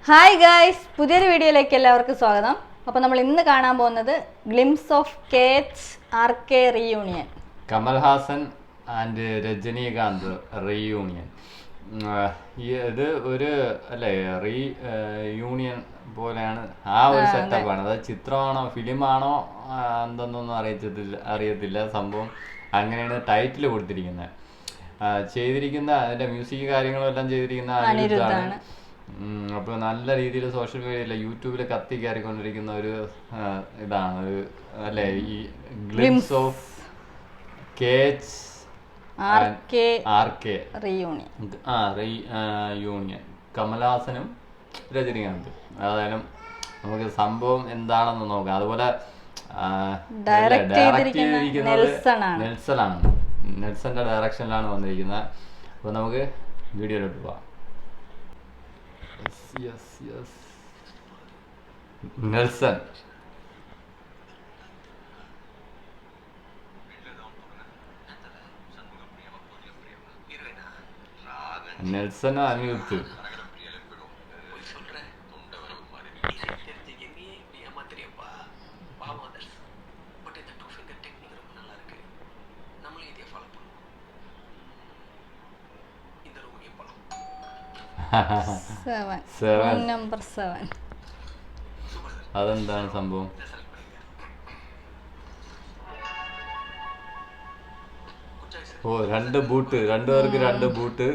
Hi guys, പുതിയൊരു വീഡിയോയിലേക്ക് എല്ലാവർക്കും സ്വാഗതം. അപ്പോൾ നമ്മൾ ഇന്ന് കാണാൻ പോകുന്നത് glimpse of KHRK reunion. Kamal Haasan and Rajinikanth reunion. ഇത് ഒരു അല്ലേ റീയൂണിയൻ പോലെയാണ്. ആ ഒരു സെറ്റപ്പാണ്. അത് ചിത്രമാണോ ഫിലിമാണോ എന്തെന്നൊന്നും അറിയത്തില്ല. സംഭവം അങ്ങനെയാണ് ടൈറ്റിൽ കൊടുത്തിരിക്കുന്നത്. ചെയ്തിരിക്കുന്ന അതിന്റെ മ്യൂസിക് കാര്യങ്ങളും എല്ലാം ചെയ്തിരിക്കുന്ന അനിരുദ്ധാണ്. അപ്പോൾ നല്ല രീതിയിൽ സോഷ്യൽ മീഡിയയിൽ യൂട്യൂബിൽ കത്തി കയറിക്കൊണ്ടിരിക്കുന്ന ഒരു ഇതാണ് ഒരു അല്ലേ ഈ ഗ്ലിംസ് ഓഫ് KHRK റീയൂണിയൻ. കമൽഹാസനും രജനീകാന്തും. ഏതായാലും നമുക്ക് സംഭവം എന്താണെന്ന് നോക്കാം. അതുപോലെ ഡയറക്റ്റ് ചെയ്തിരിക്കുന്നത് നെൽസനാണ്. നെൽസന്റെ ഡയറക്ഷനിലാണ് വന്നിരിക്കുന്നത്. അപ്പോൾ നമുക്ക് വീഡിയോയിലോട്ട് പോവാം. Yes. നെൽസൺ നെൽസനും അനിരുദ്ധ്. നമ്പർ 7. അതെന്താണ് സംഭവം? രണ്ട് ബൂട്ട്, രണ്ടുപേർക്ക് രണ്ട് ബൂട്ട്.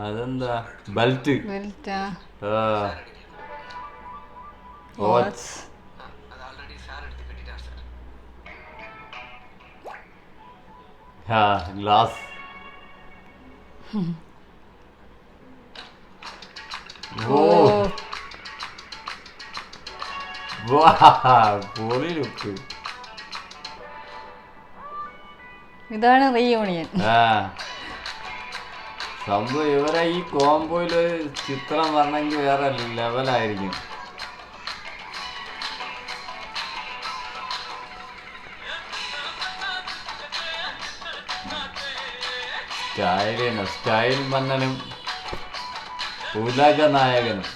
അതെന്താ? ബെൽറ്റ്. വാച്ച്. ഗ്ലാസ്. പൊളി ലുക്ക്. ഇതാണ് റീയൂണിയൻ. സംഭവം ഇവരെ ഈ കോംബോയില് ചിത്രം വരണമെങ്കിൽ വേറെ ലെവലായിരിക്കും. സ്റ്റൈൽ മന്നനും ഉലക നായകനും.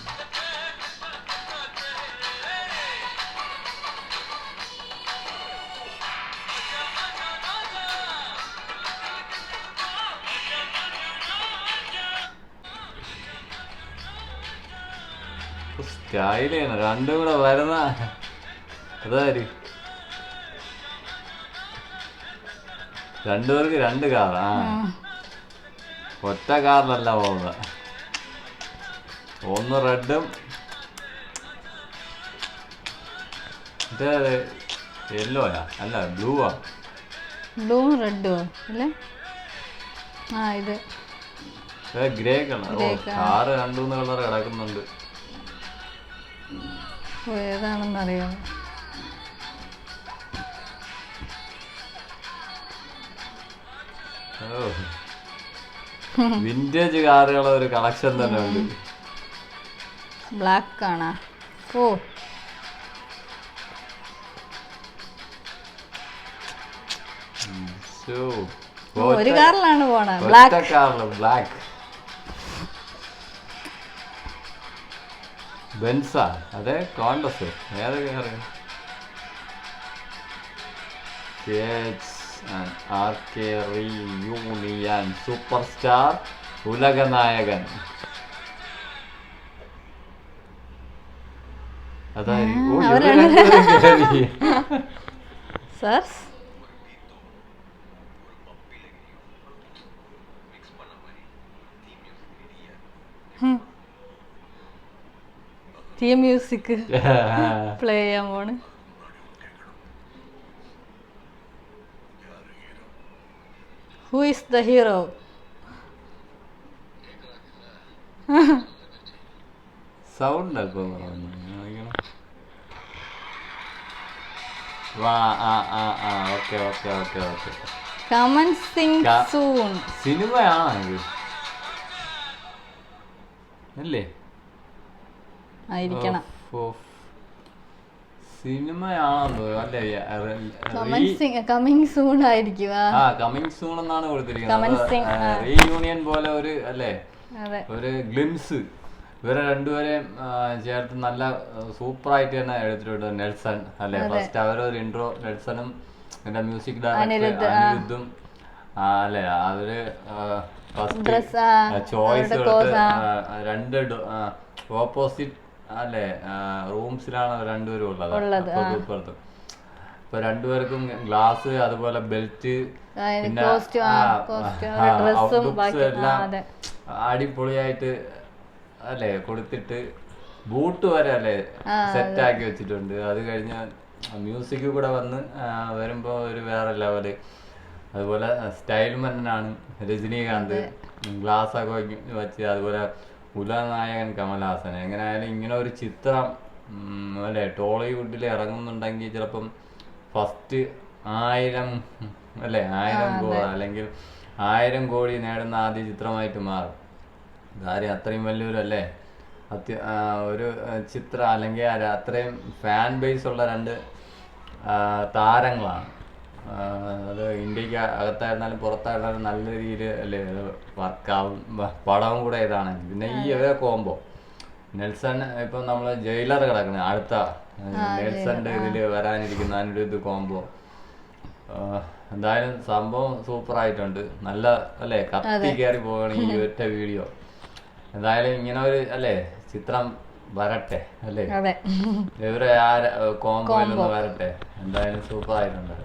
സ്റ്റൈലാണ് രണ്ടും കൂടെ വരുന്ന. അതാര് രണ്ടുപേർക്ക് രണ്ട് കാർ. ഒറ്റ കാറിലല്ല പോകുന്നത്. ഒന്ന് റെഡും യെല്ലോയാ അല്ല ബ്ലൂവാ. ബ്ലൂ റെഡോ അല്ലേ? ഇത് ഗ്രേ കളർ. കാറ് രണ്ടു മൂന്ന് കളർ കിടക്കുന്നുണ്ട്. ഏതാണെന്നറിയാമോ? വിന്റേജ് കാറുകളെ ഒരു കളക്ഷൻ തന്നെ ഉണ്ട്. ബ്ലാക്ക് ആണ്. ഒരു കാറിലാണ് പോണത്. ബ്ലാക്ക് ബെൻസാ. അതെ കോണ്ടസ്. ഏത് car? KHRK reunion. Super star ഉലക നായകൻ. തീം മ്യൂസിക് പ്ലേ ചെയ്യാൻ പോണ്. Who is the hero? Sound അല്പം സിനിമയാണോ ഇത്? അല്ലേ? ആയിരിക്കണം. സിനിമയാണെന്ന് അല്ലേ? കമ്മിങ് സൂൺ ആയിരിക്കും. കമ്മിങ് സൂൺ എന്നാണ് കൊടുത്തിരിക്കുന്നത്. റീയൂണിയൻ പോലെ ഒരു അല്ലേ, ഒരു ഗ്ലിംസ്. ഇവരെ രണ്ടുപേരെയും ചേർത്ത് നല്ല സൂപ്പറായിട്ട് തന്നെ എടുത്തിട്ടുണ്ട് നെൽസൺ അല്ലെ. ഫസ്റ്റ് അവരൊരു ഇൻട്രോ, നെൽസണും പിന്നെ മ്യൂസിക് ഡയറക്ടർ അനിരുദ്ധും അല്ലെ. അവര് ഫസ്റ്റ് ചോയ്സ് എടുത്ത് രണ്ട് ഓപ്പോസിറ്റ് അല്ലെ റൂംസിലാണ് രണ്ടുപേരും ഉള്ളത്. ഇപ്പുറത്തും ഇപ്പൊ രണ്ടുപേർക്കും ഗ്ലാസ്, അതുപോലെ ബെൽറ്റ്, പിന്നെ ഔട്ട്ലുക്സ് എല്ലാം അടിപൊളിയായിട്ട് അല്ലെ കൊടുത്തിട്ട് ബൂട്ട് വരെ അല്ലെ സെറ്റ് ആക്കി വെച്ചിട്ടുണ്ട്. അത് കഴിഞ്ഞ മ്യൂസിക് കൂടെ വന്ന് വരുമ്പോ ഒരു വേറെ ലെവല്. അതുപോലെ സ്റ്റൈൽ മന്നനാണ് രജനീകാന്ത്, ഗ്ലാസ് ഒക്കെ വെച്ച്. അതുപോലെ ഉലനായകൻ കമൽഹാസൻ. എങ്ങനെയായാലും ഇങ്ങനെ ഒരു ചിത്രം അല്ലെ ടോളിവുഡിൽ ഇറങ്ങുന്നുണ്ടെങ്കിൽ ചിലപ്പം ഫസ്റ്റ് 1000 അല്ലെ 1000 കോടി അല്ലെങ്കിൽ 1000 കോടി നേടുന്ന ആദ്യ ചിത്രമായിട്ട് മാറും. കാര്യം അത്രയും വലിയൊരു അല്ലേ ഒരു ചിത്രം, അല്ലെങ്കിൽ അത്രയും ഫാൻ ബേസ് ഉള്ള രണ്ട് താരങ്ങളാണ്. അത് ഇന്ത്യക്ക് അകത്തായിരുന്നാലും പുറത്തായിരുന്നാലും നല്ല രീതിയിൽ അല്ലേ വർക്കാവും. പടവും കൂടെ ഇതാണ്. പിന്നെ ഈ ഇവരെ കോംബോ നെൽസൺ, ഇപ്പം നമ്മള് ജയിലർ കിടക്കുന്നത് അടുത്ത നെൽസന്റെ ഇതില് വരാനിരിക്കുന്ന അനിരുദ്ധ് കോംബോ. എന്തായാലും സംഭവം സൂപ്പർ ആയിട്ടുണ്ട്. നല്ല അല്ലേ കത്തി കയറി പോവുകയാണ് ഈ ഒറ്റ വീഡിയോ. എന്തായാലും ഇങ്ങനെ ഒരു അല്ലേ ചിത്രം വരട്ടെ അല്ലേ, ഇവരെ ആ കോംബോയിലൊന്ന് വരട്ടെ. എന്തായാലും സൂപ്പർ ആയിട്ടുണ്ട്.